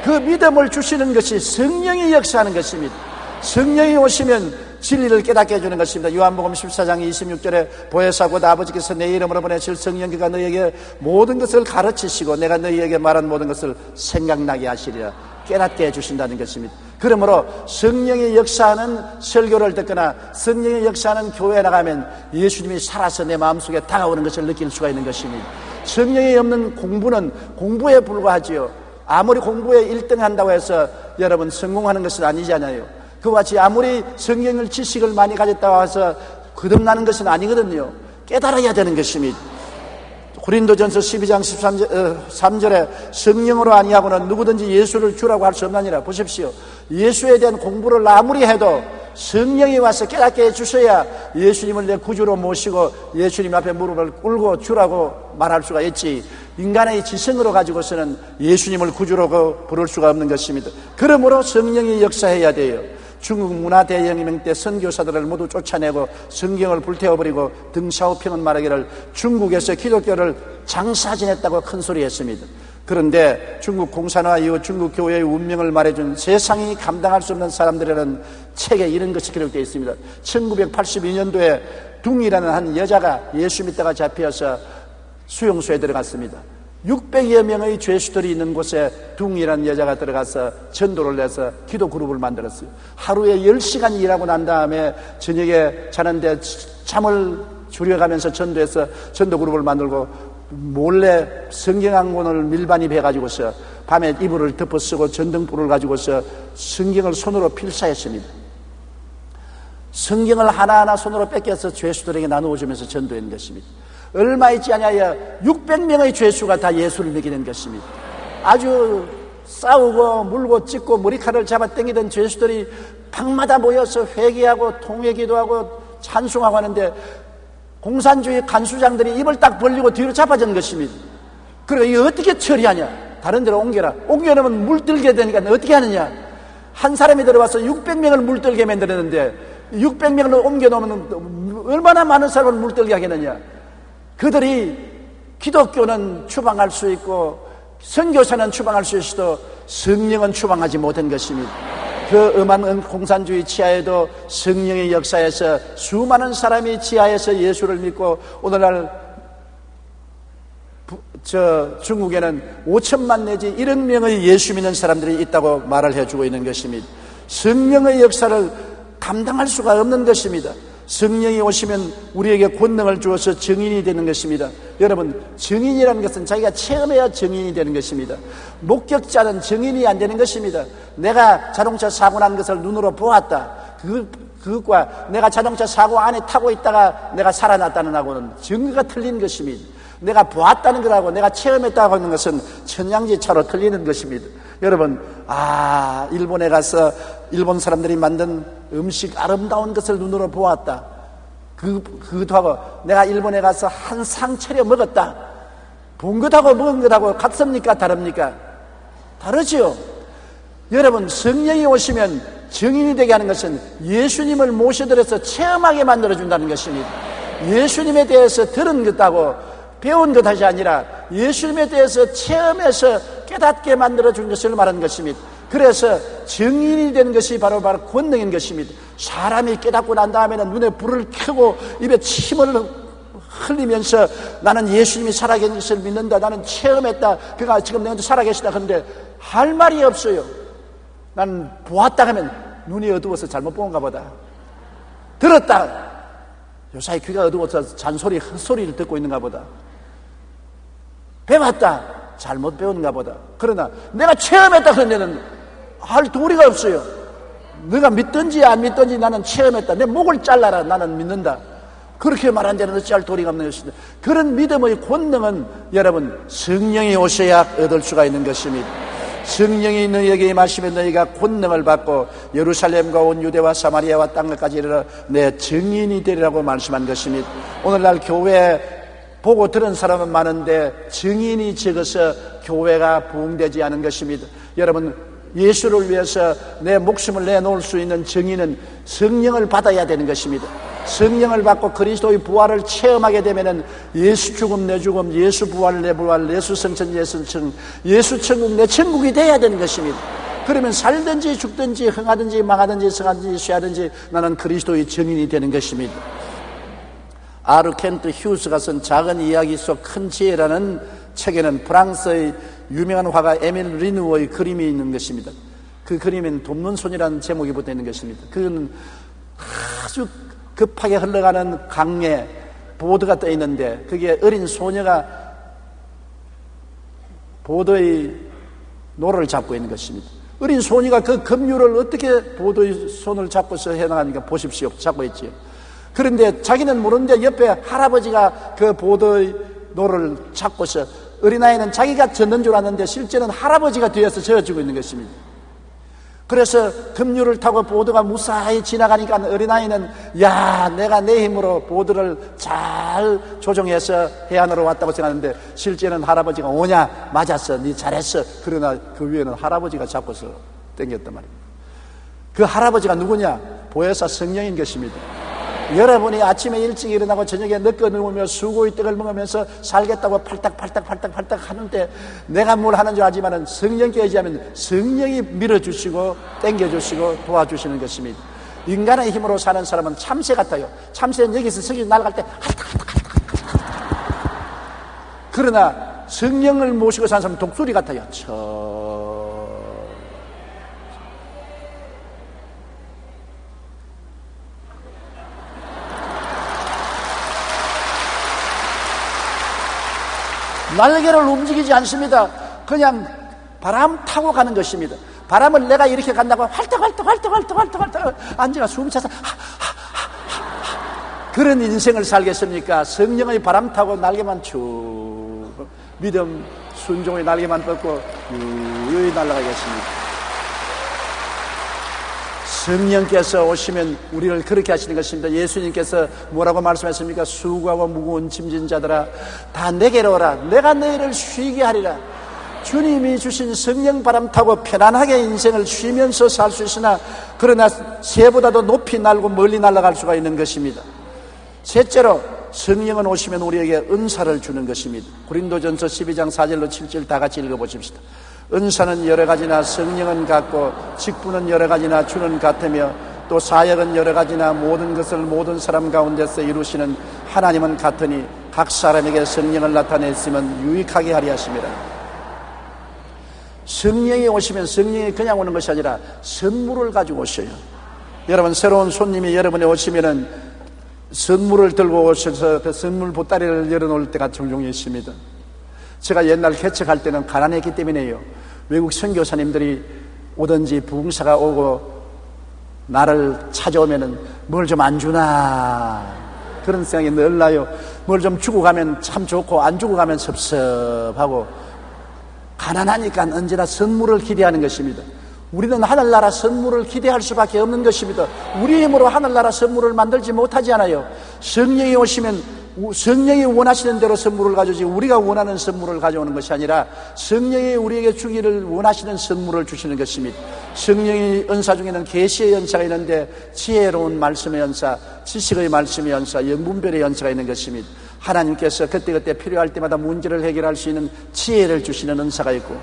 그 믿음을 주시는 것이 성령이 역사하는 것입니다. 성령이 오시면 진리를 깨닫게 해주는 것입니다. 요한복음 14장 26절에 보혜사 곧 아버지께서 내 이름으로 보내실 성령 그가 너희에게 모든 것을 가르치시고 내가 너희에게 말한 모든 것을 생각나게 하시리라. 깨닫게 해주신다는 것입니다. 그러므로 성령의 역사하는 설교를 듣거나 성령의 역사하는 교회에 나가면 예수님이 살아서 내 마음속에 다가오는 것을 느낄 수가 있는 것입니다. 성령이 없는 공부는 공부에 불과하지요. 아무리 공부에 1등 한다고 해서 여러분 성공하는 것은 아니잖아요. 그와 같이 아무리 성경을 지식을 많이 가졌다고 해서 거듭나는 것은 아니거든요. 깨달아야 되는 것입니다. 고린도전서 12장 13절에 성령으로 아니하고는 누구든지 예수를 주라고 할 수 없나니라. 보십시오. 예수에 대한 공부를 아무리 해도 성령이 와서 깨닫게 해주셔야 예수님을 내 구주로 모시고 예수님 앞에 무릎을 꿇고 주라고 말할 수가 있지, 인간의 지성으로 가지고서는 예수님을 구주로 부를 수가 없는 것입니다. 그러므로 성령이 역사해야 돼요. 중국 문화대혁명 때 선교사들을 모두 쫓아내고 성경을 불태워버리고 등샤오핑은 말하기를 중국에서 기독교를 장사지냈다고 큰 소리 했습니다. 그런데 중국 공산화 이후 중국 교회의 운명을 말해준 세상이 감당할 수 없는 사람들이라는 책에 이런 것이 기록되어 있습니다. 1982년도에 둥이라는 한 여자가 예수 믿다가 잡혀서 수용소에 들어갔습니다. 600여 명의 죄수들이 있는 곳에 둥이라는 여자가 들어가서 전도를 해서 기도 그룹을 만들었어요. 하루에 10시간 일하고 난 다음에 저녁에 자는데 잠을 줄여가면서 전도해서 전도 그룹을 만들고 몰래 성경 한 권을 밀반입해가지고서 밤에 이불을 덮어쓰고 전등불을 가지고서 성경을 손으로 필사했습니다. 성경을 하나하나 손으로 뺏겨서 죄수들에게 나누어주면서 전도한 것입니다. 얼마 있지 않아야 600명의 죄수가 다 예수를 믿게 된 것입니다. 아주 싸우고 물고 찢고 머리칼을 잡아 당기던 죄수들이 방마다 모여서 회개하고 통회기도하고 찬송하고 하는데 공산주의 간수장들이 입을 딱 벌리고 뒤로 잡아진 것입니다. 그러니까 이거 어떻게 처리하냐? 다른 데로 옮겨라. 옮겨놓으면 물들게 되니까 어떻게 하느냐? 한 사람이 들어와서 600명을 물들게 만들었는데 600명을 옮겨놓으면 얼마나 많은 사람을 물들게 하겠느냐? 그들이 기독교는 추방할 수 있고 선교사는 추방할 수 있어도 성령은 추방하지 못한 것입니다. 그 엄한 공산주의 치하에도 성령의 역사에서 수많은 사람이 치하에서 예수를 믿고 오늘날 중국에는 5천만 내지 1억 명의 예수 믿는 사람들이 있다고 말을 해주고 있는 것입니다. 성령의 역사를 감당할 수가 없는 것입니다. 성령이 오시면 우리에게 권능을 주어서 증인이 되는 것입니다. 여러분, 증인이라는 것은 자기가 체험해야 증인이 되는 것입니다. 목격자는 증인이 안 되는 것입니다. 내가 자동차 사고 난 것을 눈으로 보았다, 그것과 내가 자동차 사고 안에 타고 있다가 내가 살아났다는 하고는 증거가 틀린 것입니다. 내가 보았다는 것하고 내가 체험했다고 하는 것은 천양지차로 틀리는 것입니다. 여러분, 일본에 가서 일본 사람들이 만든 음식 아름다운 것을 눈으로 보았다, 그것도 하고 내가 일본에 가서 한 상 차려 먹었다, 본 것하고 먹은 것하고 같습니까? 다릅니까? 다르지요. 여러분, 성령이 오시면 증인이 되게 하는 것은 예수님을 모셔들여서 체험하게 만들어준다는 것입니다. 예수님에 대해서 들은 것하고 배운 것이 아니라 예수님에 대해서 체험해서 깨닫게 만들어준 것을 말하는 것입니다. 그래서 증인이 되는 것이 바로 권능인 것입니다. 사람이 깨닫고 난 다음에는 눈에 불을 켜고 입에 침을 흘리면서 나는 예수님이 살아계신 것을 믿는다, 나는 체험했다, 그가 지금 내 곁에 살아계시다 하는데 할 말이 없어요. 나는 보았다 하면 눈이 어두워서 잘못 본가 보다, 들었다, 요사이 귀가 어두워서 잔소리 헛소리를 듣고 있는가 보다, 배웠다, 잘못 배웠는가 보다. 그러나 내가 체험했다 그러면은 할 도리가 없어요. 네가 믿든지 안 믿든지 나는 체험했다, 내 목을 잘라라, 나는 믿는다, 그렇게 말한 데는 어찌할 도리가 없는 것입니다. 그런 믿음의 권능은 여러분 성령이 오셔야 얻을 수가 있는 것입니다. 성령이 너희에게 임하시면 너희가 권능을 받고 예루살렘과 온 유대와 사마리아와 땅끝까지 이르러 내 증인이 되리라고 말씀한 것입니다. 오늘날 교회 보고 들은 사람은 많은데 증인이 적어서 교회가 부흥되지 않은 것입니다. 여러분, 예수를 위해서 내 목숨을 내놓을 수 있는 증인은 성령을 받아야 되는 것입니다. 성령을 받고 그리스도의 부활을 체험하게 되면은 예수 죽음 내 죽음, 예수 부활 내 부활, 예수 성천 내 성천, 예수 천국 내 천국이 돼야 되는 것입니다. 그러면 살든지 죽든지 흥하든지 망하든지 성하든지 쇠하든지 나는 그리스도의 증인이 되는 것입니다. 아르 켄트 휴스가 쓴 작은 이야기 속 큰 지혜라는 책에는 프랑스의 유명한 화가 에밀 리누어의 그림이 있는 것입니다. 그 그림엔 돕는 손이라는 제목이 붙어 있는 것입니다. 그건 아주 급하게 흘러가는 강에 보드가 떠 있는데 그게 어린 소녀가 보드의 노를 잡고 있는 것입니다. 어린 소녀가 그 급류를 어떻게 보드의 손을 잡고서 해나가니까 보십시오. 잡고 있지요. 그런데 자기는 모르는데 옆에 할아버지가 그 보드의 노를 잡고서 어린아이는 자기가 젓는 줄 아는데 실제는 할아버지가 뒤에서 저어주고 있는 것입니다. 그래서 급류를 타고 보드가 무사히 지나가니까 어린아이는 야, 내가 내 힘으로 보드를 잘 조정해서 해안으로 왔다고 생각하는데 실제는 할아버지가 오냐, 맞았어, 네 잘했어. 그러나 그 위에는 할아버지가 잡고서 당겼단 말입니다. 그 할아버지가 누구냐? 보혜사 성령인 것입니다. 여러분이 아침에 일찍 일어나고 저녁에 늦게 누우며 수고의 떡을 먹으면서 살겠다고 팔딱팔딱 하는데 내가 뭘 하는 줄 알지만은 성령께 의지하면 성령이 밀어주시고 당겨주시고 도와주시는 것입니다. 인간의 힘으로 사는 사람은 참새 같아요. 참새는 여기서 저기 날아갈 때 그러나 성령을 모시고 사는 사람은 독수리 같아요. 날개를 움직이지 않습니다. 그냥 바람 타고 가는 것입니다. 바람을 내가 이렇게 간다고 활떡 앉아가 숨 차서 그런 인생을 살겠습니까? 성령의 바람 타고 날개만 쭉 믿음 순종의 날개만 뻗고 유유히 날아가겠습니다. 성령께서 오시면 우리를 그렇게 하시는 것입니다. 예수님께서 뭐라고 말씀하셨습니까? 수고하고 무거운 짐진 자들아 다 내게로 오라. 내가 너희를 쉬게 하리라. 주님이 주신 성령 바람 타고 편안하게 인생을 쉬면서 살 수 있으나 그러나 새보다도 높이 날고 멀리 날아갈 수가 있는 것입니다. 셋째로 성령은 오시면 우리에게 은사를 주는 것입니다. 고린도전서 12장 4절로 7절 다 같이 읽어보십시다. 은사는 여러 가지나 성령은 같고 직분은 여러 가지나 주는 같으며 또 사역은 여러 가지나 모든 것을 모든 사람 가운데서 이루시는 하나님은 같으니 각 사람에게 성령을 나타냈으면 유익하게 하리 하심이라. 성령이 오시면 성령이 그냥 오는 것이 아니라 선물을 가지고 오셔요. 여러분 새로운 손님이 여러분이 오시면은 선물을 들고 오셔서 그 선물 보따리를 열어놓을 때가 종종 있습니다. 제가 옛날 개척할 때는 가난했기 때문에요. 외국 선교사님들이 오든지 부흥사가 오고 나를 찾아오면은 뭘 좀 안 주나 그런 생각이 늘 나요. 뭘 좀 주고 가면 참 좋고 안 주고 가면 섭섭하고 가난하니까 언제나 선물을 기대하는 것입니다. 우리는 하늘나라 선물을 기대할 수밖에 없는 것입니다. 우리 힘으로 하늘나라 선물을 만들지 못하지 않아요. 성령이 오시면 성령이 원하시는 대로 선물을 가져오지 우리가 원하는 선물을 가져오는 것이 아니라 성령이 우리에게 주기를 원하시는 선물을 주시는 것입니다. 성령의 은사 중에는 계시의 연사가 있는데 지혜로운 말씀의 연사, 지식의 말씀의 연사, 영분별의 연사가 있는 것입니다. 하나님께서 그때그때 필요할 때마다 문제를 해결할 수 있는 지혜를 주시는 은사가 있고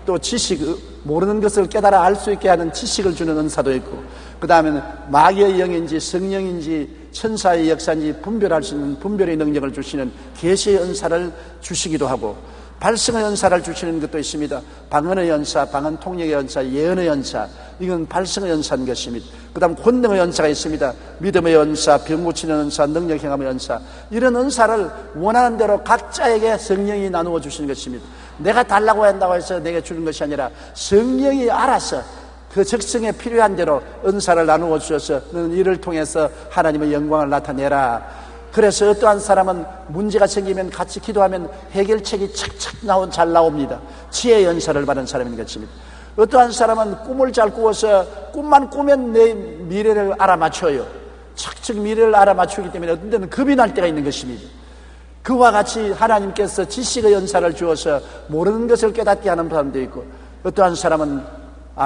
또 지식, 모르는 것을 깨달아 알 수 있게 하는 지식을 주는 은사도 있고 그 다음에는 마귀의 영인지 성령인지 천사의 역사인지 분별할 수 있는 분별의 능력을 주시는 계시의 은사를 주시기도 하고 발성의 연사를 주시는 것도 있습니다. 방언의 연사, 방언 통역의 연사, 예언의 연사, 이건 발성의 연사인 것입니다. 그 다음 권능의 연사가 있습니다. 믿음의 연사, 병 고치는 연사, 능력 행함의 연사, 이런 연사를 원하는 대로 각자에게 성령이 나누어 주시는 것입니다. 내가 달라고 한다고 해서 내게 주는 것이 아니라 성령이 알아서 그 적성에 필요한 대로 은사를 나누어 주셔서 너는 이를 통해서 하나님의 영광을 나타내라. 그래서 어떠한 사람은 문제가 생기면 같이 기도하면 해결책이 착착 잘 나옵니다. 지혜의 연사를 받은 사람인 것입니다. 어떠한 사람은 꿈을 잘 꾸어서 꿈만 꾸면 내 미래를 알아맞혀요. 착착 미래를 알아맞추기 때문에 어떤 때는 겁이 날 때가 있는 것입니다. 그와 같이 하나님께서 지식의 연사를 주어서 모르는 것을 깨닫게 하는 사람도 있고 어떠한 사람은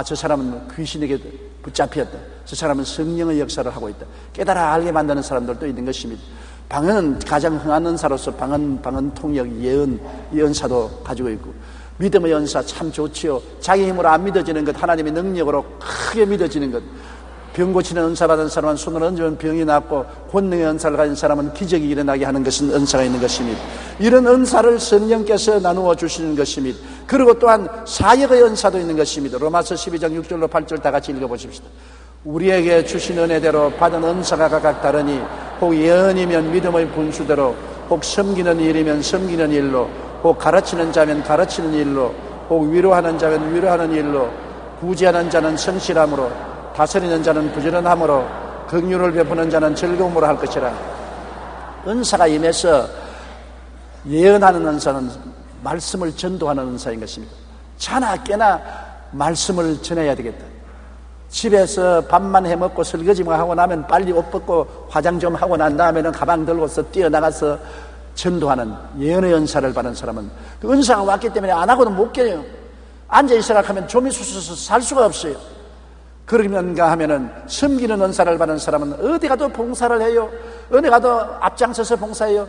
저 사람은 귀신에게 붙잡혔다. 저 사람은 성령의 역사를 하고 있다. 깨달아 알게 만드는 사람들도 있는 것입니다. 방언은 가장 흥한 은사로서 방언 통역, 예언, 이 연사도 가지고 있고 믿음의 연사 참 좋지요. 자기 힘으로 안 믿어지는 것 하나님의 능력으로 크게 믿어지는 것 병 고치는 은사 받은 사람은 손을 얹으면 병이 낫고 권능의 은사를 가진 사람은 기적이 일어나게 하는 것은 은사가 있는 것입니다. 이런 은사를 성령께서 나누어 주시는 것입니다. 그리고 또한 사역의 은사도 있는 것입니다. 로마서 12장 6절로 8절 다 같이 읽어보십시다. 우리에게 주신 은혜대로 받은 은사가 각각 다르니 혹 예언이면 믿음의 분수대로, 혹 섬기는 일이면 섬기는 일로, 혹 가르치는 자면 가르치는 일로, 혹 위로하는 자면 위로하는 일로, 구제하는 자는 성실함으로, 다스리는 자는 부지런함으로, 긍휼을 베푸는 자는 즐거움으로 할 것이라. 은사가 임해서 예언하는 은사는 말씀을 전도하는 은사인 것입니다. 자나 깨나 말씀을 전해야 되겠다. 집에서 밥만 해먹고 설거지만 하고 나면 빨리 옷 벗고 화장 좀 하고 난 다음에는 가방 들고서 뛰어나가서 전도하는 예언의 은사를 받은 사람은 그 은사가 왔기 때문에 안 하고는 못 깨요. 앉아있으라 하면 좀이 쑤셔서 살 수가 없어요. 그러면가 하면은 섬기는 은사를 받은 사람은 어디 가도 봉사를 해요. 어디 가도 앞장서서 봉사해요.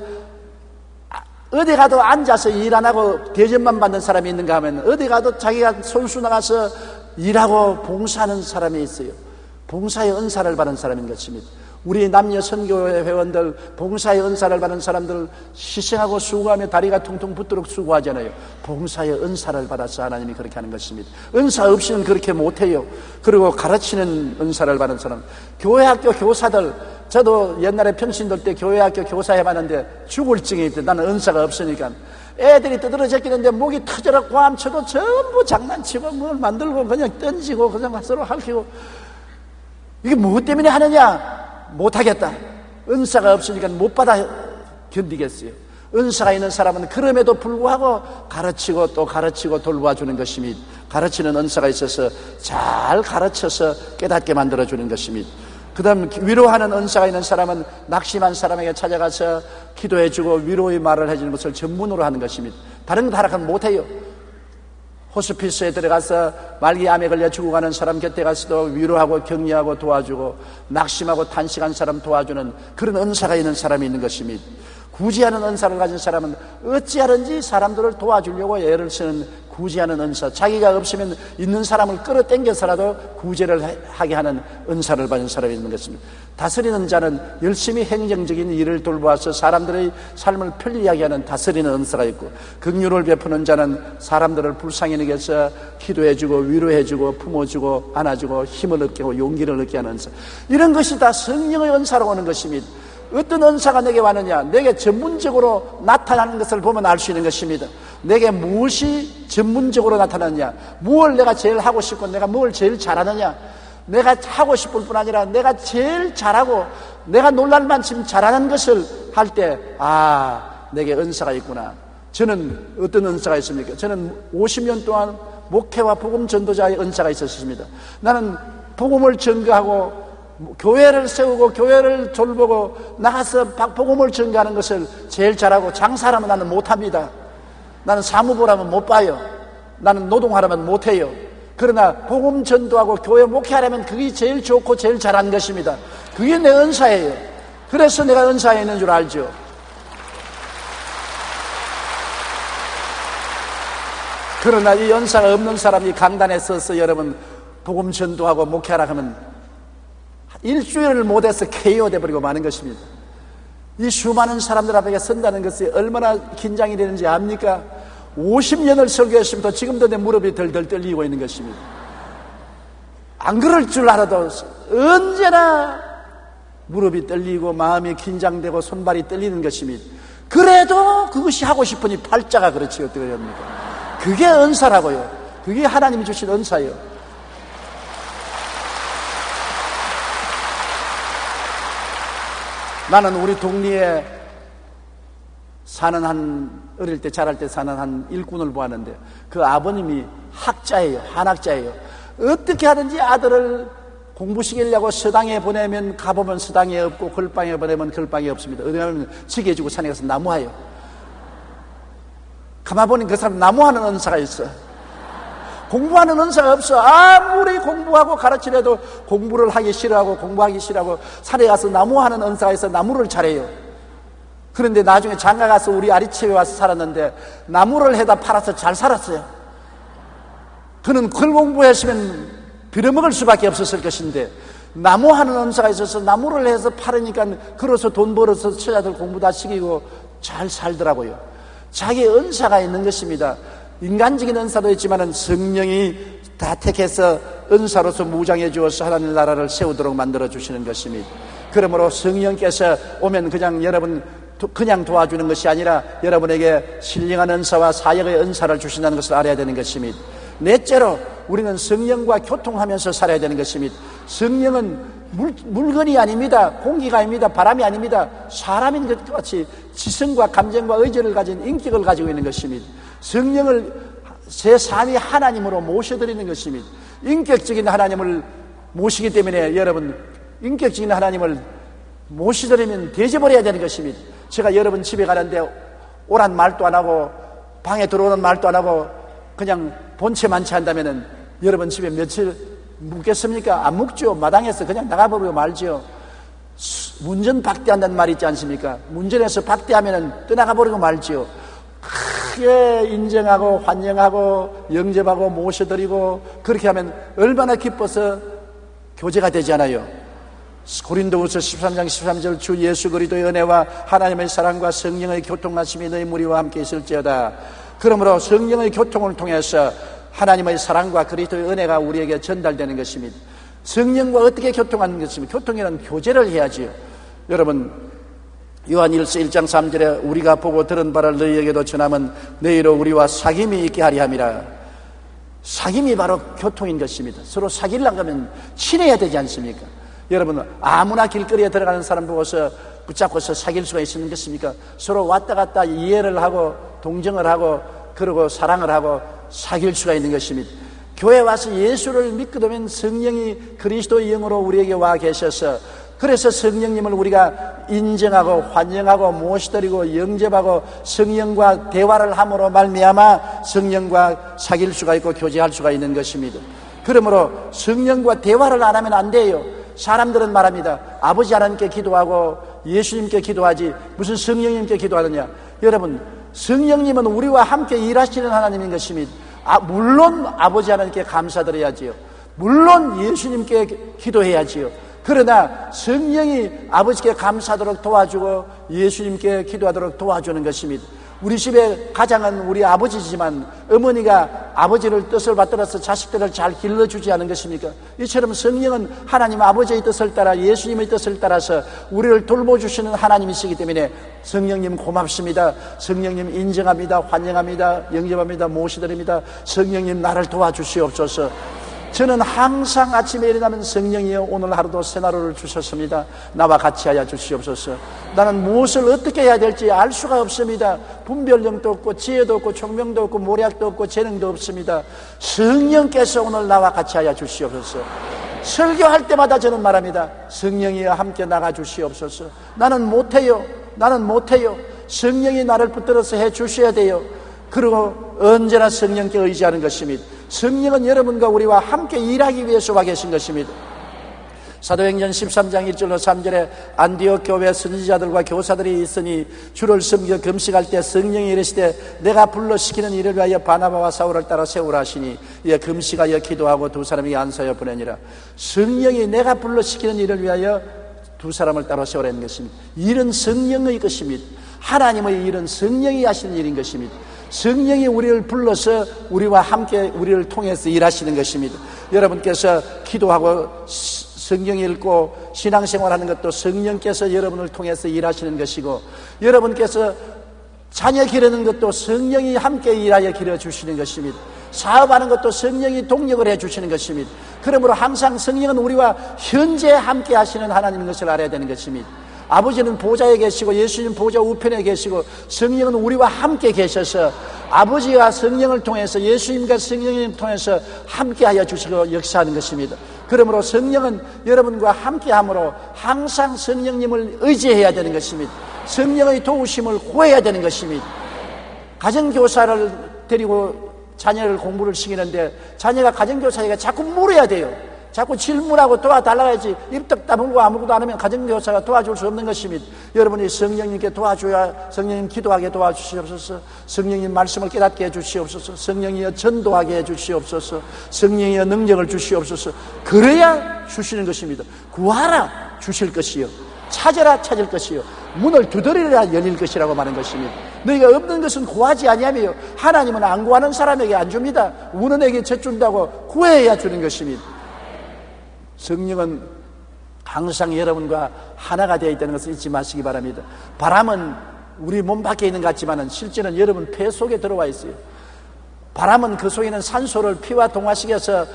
어디 가도 앉아서 일 안 하고 대접만 받는 사람이 있는가 하면 어디 가도 자기가 솔수 나가서 일하고 봉사하는 사람이 있어요. 봉사의 은사를 받은 사람인 것입니다. 우리 남녀 선교회 회원들 봉사의 은사를 받은 사람들 희생하고 수고하며 다리가 퉁퉁 붓도록 수고하잖아요. 봉사의 은사를 받아서 하나님이 그렇게 하는 것입니다. 은사 없이는 그렇게 못해요. 그리고 가르치는 은사를 받은 사람, 교회학교 교사들, 저도 옛날에 평신도 때 교회학교 교사 해봤는데 죽을 증이 있대. 나는 은사가 없으니까. 애들이 떠들어 제끼는데 목이 터져라 고함쳐도 전부 장난치고 뭘 만들고 그냥 던지고 그냥 서로 할퀴고. 이게 무엇 때문에 하느냐? 못하겠다. 은사가 없으니까 못 받아 견디겠어요. 은사가 있는 사람은 그럼에도 불구하고 가르치고 또 가르치고 돌봐주는 것입니다. 가르치는 은사가 있어서 잘 가르쳐서 깨닫게 만들어주는 것입니다. 그 다음 위로하는 은사가 있는 사람은 낙심한 사람에게 찾아가서 기도해주고 위로의 말을 해주는 것을 전문으로 하는 것입니다. 다른 거 다락하면 못해요. 호스피스에 들어가서 말기암에 걸려 죽어가는 사람 곁에 가서도 위로하고 격려하고 도와주고 낙심하고 탄식한 사람 도와주는 그런 은사가 있는 사람이 있는 것입니다. 구제하는 은사를 가진 사람은 어찌하든지 사람들을 도와주려고 애를 쓰는 구제하는 은사, 자기가 없으면 있는 사람을 끌어당겨서라도 구제를 하게 하는 은사를 받은 사람이 있는 것입니다. 다스리는 자는 열심히 행정적인 일을 돌보아서 사람들의 삶을 편리하게 하는 다스리는 은사가 있고, 긍휼을 베푸는 자는 사람들을 불쌍히 여겨서 기도해주고 위로해주고 품어주고 안아주고 힘을 얻게 하고 용기를 얻게 하는 은사, 이런 것이 다 성령의 은사로 오는 것입니다. 어떤 은사가 내게 왔느냐? 내게 전문적으로 나타나는 것을 보면 알 수 있는 것입니다. 내게 무엇이 전문적으로 나타나느냐? 무엇을 내가 제일 하고 싶고 내가 뭘 제일 잘하느냐? 내가 하고 싶을 뿐 아니라 내가 제일 잘하고 내가 놀랄 만큼 잘하는 것을 할 때, 내게 은사가 있구나. 저는 어떤 은사가 있습니까? 저는 50년 동안 목회와 복음 전도자의 은사가 있었습니다. 나는 복음을 전거하고 교회를 세우고 교회를 돌보고 나가서 복음을 전가하는 것을 제일 잘하고, 장사라면 나는 못합니다. 나는 사무보라면 못 봐요. 나는 노동하라면 못해요. 그러나 복음 전도하고 교회 목회하려면 그게 제일 좋고 제일 잘하는 것입니다. 그게 내 은사예요. 그래서 내가 은사에 있는 줄 알죠. 그러나 이 은사가 없는 사람이 강단에 서서 여러분 복음 전도하고 목회하라 하면 일주일을 못해서 KO 돼버리고 마는 것입니다. 이 수많은 사람들 앞에 선다는 것이 얼마나 긴장이 되는지 압니까? 50년을 설교했으면 지금도 내 무릎이 덜덜 떨리고 있는 것입니다. 안 그럴 줄 알아도 언제나 무릎이 떨리고 마음이 긴장되고 손발이 떨리는 것입니다. 그래도 그것이 하고 싶으니 팔자가 그렇지 어떻게 합니까? 그게 은사라고요. 그게 하나님이 주신 은사예요. 나는 우리 동리에 사는 어릴 때 자랄 때 사는 한 일꾼을 보았는데 그 아버님이 학자예요. 한학자예요. 어떻게 하든지 아들을 공부시키려고 서당에 보내면 가보면 서당에 없고 걸방에 보내면 걸방에 없습니다. 어디 가면 지게 주고 산에 가서 나무해요. 가만보니 그 사람 나무하는 은사가 있어. 공부하는 은사가 없어. 아무리 공부하고 가르치려도 공부를 하기 싫어하고 공부하기 싫어하고 산에 가서 나무하는 은사가 있어. 나무를 잘해요. 그런데 나중에 장가 가서 우리 아리치에 와서 살았는데 나무를 해다 팔아서 잘 살았어요. 그는 글 공부했으면 빌어먹을 수밖에 없었을 것인데 나무 하는 은사가 있어서 나무를 해서 팔으니까 그로서 돈 벌어서 처자들 공부 다 시키고 잘 살더라고요. 자기 은사가 있는 것입니다. 인간적인 은사도 있지만 성령이 다 택해서 은사로서 무장해 주어서 하나님 나라를 세우도록 만들어 주시는 것입니다. 그러므로 성령께서 오면 그냥 여러분 그냥 도와주는 것이 아니라 여러분에게 신령한 은사와 사역의 은사를 주신다는 것을 알아야 되는 것입니다. 넷째로 우리는 성령과 교통하면서 살아야 되는 것입니다. 성령은 물건이 아닙니다. 공기가 아닙니다. 바람이 아닙니다. 사람인 것 같이 지성과 감정과 의지를 가진 인격을 가지고 있는 것입니다. 성령을 제3위 하나님으로 모셔드리는 것입니다. 인격적인 하나님을 모시기 때문에 여러분 인격적인 하나님을 모시드리면 대접을 해야 되는 것입니다. 제가 여러분 집에 가는데 오란 말도 안 하고 방에 들어오는 말도 안 하고 그냥 본체만 취한다면은 여러분 집에 며칠 묵겠습니까? 안 묵죠. 마당에서 그냥 나가버리고 말죠. 문전 박대한다는 말이 있지 않습니까? 문전에서 박대하면은 떠나가버리고 말죠. 크게 인정하고 환영하고 영접하고 모셔드리고 그렇게 하면 얼마나 기뻐서 교제가 되잖아요. 고린도후서 13장 13절 주 예수 그리스도의 은혜와 하나님의 사랑과 성령의 교통하심이 너희 무리와 함께 있을지어다. 그러므로 성령의 교통을 통해서 하나님의 사랑과 그리스도의 은혜가 우리에게 전달되는 것입니다. 성령과 어떻게 교통하는 것입니까? 교통이란 교제를 해야지요. 여러분 요한일서 1장 3절에 우리가 보고 들은 바를 너희에게도 전하면 너희로 우리와 사귐이 있게 하리 함이라. 사귐이 바로 교통인 것입니다. 서로 사귀려고 하면 친해야 되지 않습니까? 여러분 아무나 길거리에 들어가는 사람 보고서 붙잡고서 사귈 수가 있는 것입니까? 서로 왔다 갔다 이해를 하고 동정을 하고 그리고 사랑을 하고 사귈 수가 있는 것입니다. 교회 와서 예수를 믿게 되면 성령이 그리스도의 영으로 우리에게 와 계셔서 그래서 성령님을 우리가 인정하고 환영하고 모시드리고 영접하고 성령과 대화를 함으로 말미암아 성령과 사귈 수가 있고 교제할 수가 있는 것입니다. 그러므로 성령과 대화를 안 하면 안 돼요. 사람들은 말합니다. 아버지 하나님께 기도하고 예수님께 기도하지 무슨 성령님께 기도하느냐. 여러분 성령님은 우리와 함께 일하시는 하나님인 것입니다. 물론 아버지 하나님께 감사드려야지요. 물론 예수님께 기도해야지요. 그러나 성령이 아버지께 감사하도록 도와주고 예수님께 기도하도록 도와주는 것입니다. 우리 집의 가장은 우리 아버지지만 어머니가 아버지를 뜻을 받들어서 자식들을 잘 길러주지 않은 것입니까? 이처럼 성령은 하나님 아버지의 뜻을 따라 예수님의 뜻을 따라서 우리를 돌보주시는 하나님이시기 때문에 성령님 고맙습니다. 성령님 인정합니다. 환영합니다. 영접합니다. 모시드립니다. 성령님 나를 도와주시옵소서. 저는 항상 아침에 일어나면 성령이여 오늘 하루도 새나루를 주셨습니다. 나와 같이 하여 주시옵소서. 나는 무엇을 어떻게 해야 될지 알 수가 없습니다. 분별력도 없고 지혜도 없고 총명도 없고 모략도 없고 재능도 없습니다. 성령께서 오늘 나와 같이 하여 주시옵소서. 설교할 때마다 저는 말합니다. 성령이여 함께 나가 주시옵소서. 나는 못해요. 성령이 나를 붙들어서 해 주셔야 돼요. 그리고 언제나 성령께 의지하는 것입니다. 성령은 여러분과 우리와 함께 일하기 위해서 와 계신 것입니다. 사도행전 13장 1절로 3절에 안디옥 교회 선지자들과 교사들이 있으니 주를 섬겨 금식할 때 성령이 이르시되 내가 불러시키는 이를 위하여 바나바와 사울을 따라 세우라 하시니 이에 금식하여 기도하고 두 사람이 안서여 보내니라. 성령이 내가 불러시키는 이를 위하여 두 사람을 따라 세우라는 것입니다. 일은 성령의 것입니다. 하나님의 일은 성령이 하시는 일인 것입니다. 성령이 우리를 불러서 우리와 함께 우리를 통해서 일하시는 것입니다. 여러분께서 기도하고 성경 읽고 신앙생활하는 것도 성령께서 여러분을 통해서 일하시는 것이고 여러분께서 자녀 기르는 것도 성령이 함께 일하여 기르주시는 것입니다. 사업하는 것도 성령이 동력을 해주시는 것입니다. 그러므로 항상 성령은 우리와 현재 함께 하시는 하나님인 것을 알아야 되는 것입니다. 아버지는 보좌에 계시고 예수님 보좌 우편에 계시고 성령은 우리와 함께 계셔서 아버지와 성령을 통해서 예수님과 성령을 통해서 함께하여 주시고 역사하는 것입니다. 그러므로 성령은 여러분과 함께함으로 항상 성령님을 의지해야 되는 것입니다. 성령의 도우심을 구해야 되는 것입니다. 가정교사를 데리고 자녀를 공부를 시키는데 자녀가 가정교사에게 자꾸 물어야 돼요. 자꾸 질문하고 도와달라고 하지 입덕 다물고 아무것도 안 하면 가정교사가 도와줄 수 없는 것입니다. 여러분이 성령님께 도와줘야 성령님 기도하게 도와주시옵소서. 성령님 말씀을 깨닫게 해주시옵소서. 성령이여 전도하게 해주시옵소서. 성령이여 능력을 주시옵소서. 그래야 주시는 것입니다. 구하라 주실 것이요 찾으라 찾을 것이요 문을 두드리라 열릴 것이라고 말하는 것입니다. 너희가 없는 것은 구하지 아니하며 하나님은 안 구하는 사람에게 안 줍니다. 우는 에게 젖준다고 구해야 주는 것입니다. 성령은 항상 여러분과 하나가 되어 있다는 것을 잊지 마시기 바랍니다. 바람은 우리 몸 밖에 있는 것 같지만 실제는 여러분 폐 속에 들어와 있어요. 바람은 그 속에 있는 산소를 피와 동화시켜서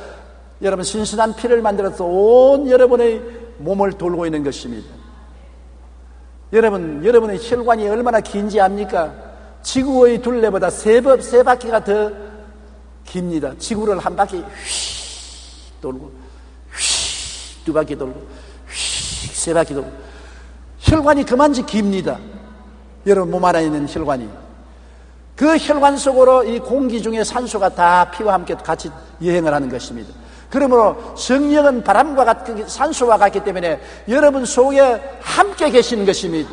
여러분 신선한 피를 만들어서 온 여러분의 몸을 돌고 있는 것입니다. 여러분의 혈관이 얼마나 긴지 압니까? 지구의 둘레보다 세 바퀴가 더 깁니다. 지구를 한 바퀴 휙 돌고 휙 두 바퀴 돌고 휙 세 바퀴 돌고 혈관이 그만치 깁니다. 여러분 몸 안에 있는 혈관이 그 혈관 속으로 이 공기 중에 산소가 다 피와 함께 같이 여행을 하는 것입니다. 그러므로 성령은 바람과 같은 산소와 같기 때문에 여러분 속에 함께 계시는 것입니다.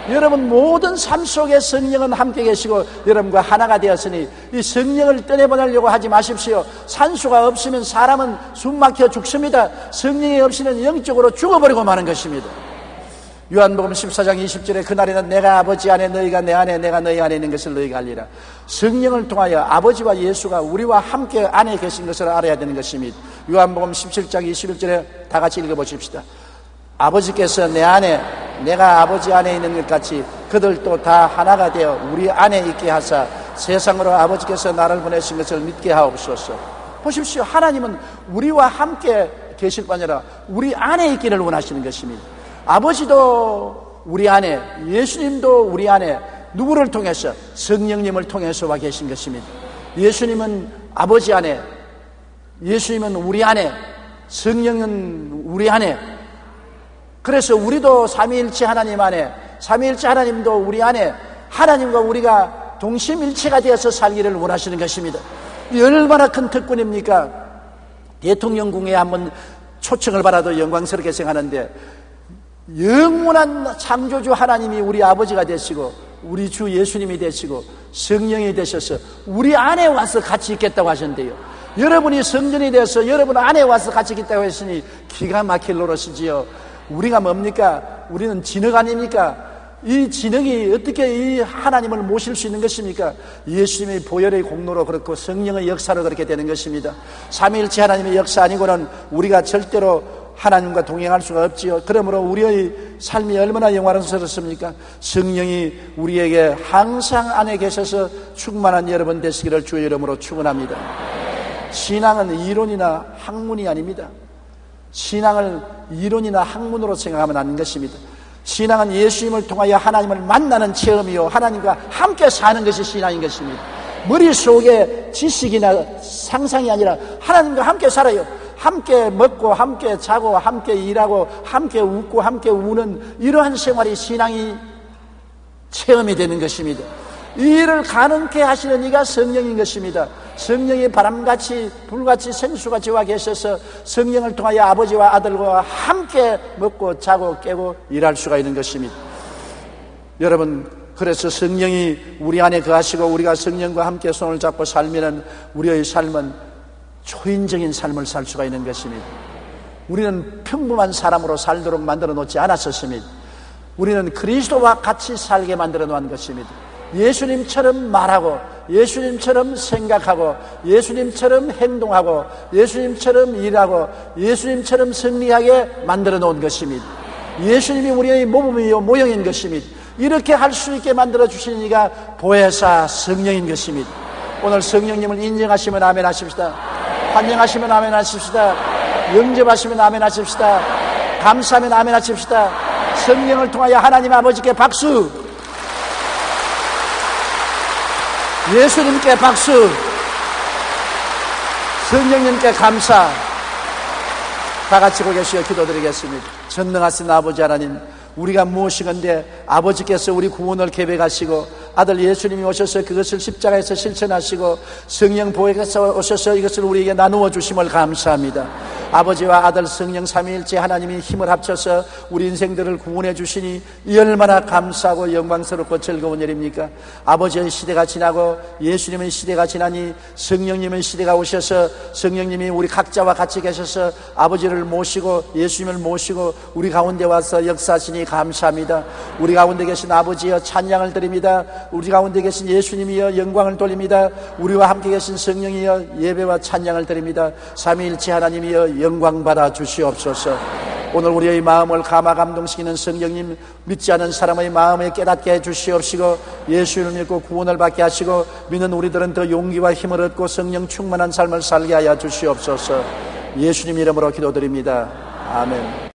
여러분 모든 삶 속에 성령은 함께 계시고 여러분과 하나가 되었으니 이 성령을 떠내보내려고 하지 마십시오. 산소가 없으면 사람은 숨막혀 죽습니다. 성령이 없이는 영적으로 죽어버리고 마는 것입니다. 요한복음 14장 20절에 그날에는 내가 아버지 안에 너희가 내 안에 내가 너희 안에 있는 것을 너희가 알리라. 성령을 통하여 아버지와 예수가 우리와 함께 안에 계신 것을 알아야 되는 것입니다. 요한복음 17장 21절에 다 같이 읽어보십시다. 아버지께서 내 안에 내가 아버지 안에 있는 것 같이 그들도 다 하나가 되어 우리 안에 있게 하사 세상으로 아버지께서 나를 보내신 것을 믿게 하옵소서. 보십시오. 하나님은 우리와 함께 계실 뿐 아니라 우리 안에 있기를 원하시는 것입니다. 아버지도 우리 안에, 예수님도 우리 안에 누구를 통해서? 성령님을 통해서 와 계신 것입니다. 예수님은 아버지 안에, 예수님은 우리 안에, 성령은 우리 안에. 그래서 우리도 삼위일체 하나님 안에, 삼위일체 하나님도 우리 안에 하나님과 우리가 동심일체가 되어서 살기를 원하시는 것입니다. 이 얼마나 큰 특권입니까? 대통령궁에 한번 초청을 받아도 영광스럽게 생각하는데 영원한 창조주 하나님이 우리 아버지가 되시고 우리 주 예수님이 되시고 성령이 되셔서 우리 안에 와서 같이 있겠다고 하셨는데요. 여러분이 성전이 되어서 여러분 안에 와서 같이 있겠다고 했으니 기가 막힐 노릇이지요. 우리가 뭡니까? 우리는 진흙 아닙니까? 이 진흙이 어떻게 이 하나님을 모실 수 있는 것입니까? 예수님의 보혈의 공로로 그렇고 성령의 역사로 그렇게 되는 것입니다. 삼위일체 하나님의 역사 아니고는 우리가 절대로 하나님과 동행할 수가 없지요. 그러므로 우리의 삶이 얼마나 영광스럽습니까? 성령이 우리에게 항상 안에 계셔서 충만한 여러분 되시기를 주의 이름으로 축원합니다. 신앙은 이론이나 학문이 아닙니다. 신앙을 이론이나 학문으로 생각하면 안 되는 것입니다. 신앙은 예수님을 통하여 하나님을 만나는 체험이요 하나님과 함께 사는 것이 신앙인 것입니다. 머릿속에 지식이나 상상이 아니라 하나님과 함께 살아요. 함께 먹고 함께 자고 함께 일하고 함께 웃고 함께 우는 이러한 생활이 신앙이 체험이 되는 것입니다. 이 일을 가능케 하시는 이가 성령인 것입니다. 성령이 바람같이 불같이 생수같이 와 계셔서 성령을 통하여 아버지와 아들과 함께 먹고 자고 깨고 일할 수가 있는 것입니다. 여러분, 그래서 성령이 우리 안에 거하시고 우리가 성령과 함께 손을 잡고 살면 우리의 삶은 초인적인 삶을 살 수가 있는 것입니다. 우리는 평범한 사람으로 살도록 만들어 놓지 않았었습니다. 우리는 그리스도와 같이 살게 만들어 놓은 것입니다. 예수님처럼 말하고 예수님처럼 생각하고 예수님처럼 행동하고 예수님처럼 일하고 예수님처럼 승리하게 만들어 놓은 것입니다. 예수님이 우리의 모범이요 모형인 것입니다. 이렇게 할 수 있게 만들어 주시는 이가 보혜사 성령인 것입니다. 오늘 성령님을 인정하시면 아멘 하십시다. 환영하시면 아멘 하십시다. 영접하시면 아멘 하십시다. 감사하면 아멘 하십시다. 성령을 통하여 하나님 아버지께 박수, 예수님께 박수, 성령님께 감사. 다 같이 고개시어 기도드리겠습니다. 전능하신 아버지 하나님, 우리가 무엇이건데 아버지께서 우리 구원을 계획하시고 아들 예수님이 오셔서 그것을 십자가에서 실천하시고 성령 보혜께서 오셔서 이것을 우리에게 나누어 주심을 감사합니다. 아버지와 아들 성령 삼위일체 하나님이 힘을 합쳐서 우리 인생들을 구원해 주시니 이 얼마나 감사하고 영광스럽고 즐거운 일입니까? 아버지의 시대가 지나고 예수님의 시대가 지나니 성령님의 시대가 오셔서 성령님이 우리 각자와 같이 계셔서 아버지를 모시고 예수님을 모시고 우리 가운데 와서 역사하시니 감사합니다. 우리 가운데 계신 아버지여 찬양을 드립니다. 우리 가운데 계신 예수님이여 영광을 돌립니다. 우리와 함께 계신 성령이여 예배와 찬양을 드립니다. 삼위일체 하나님이여 영광 받아 주시옵소서. 오늘 우리의 마음을 감화 감동시키는 성령님, 믿지 않은 사람의 마음에 깨닫게 해 주시옵시고 예수를 믿고 구원을 받게 하시고 믿는 우리들은 더 용기와 힘을 얻고 성령 충만한 삶을 살게 하여 주시옵소서. 예수님 이름으로 기도드립니다. 아멘.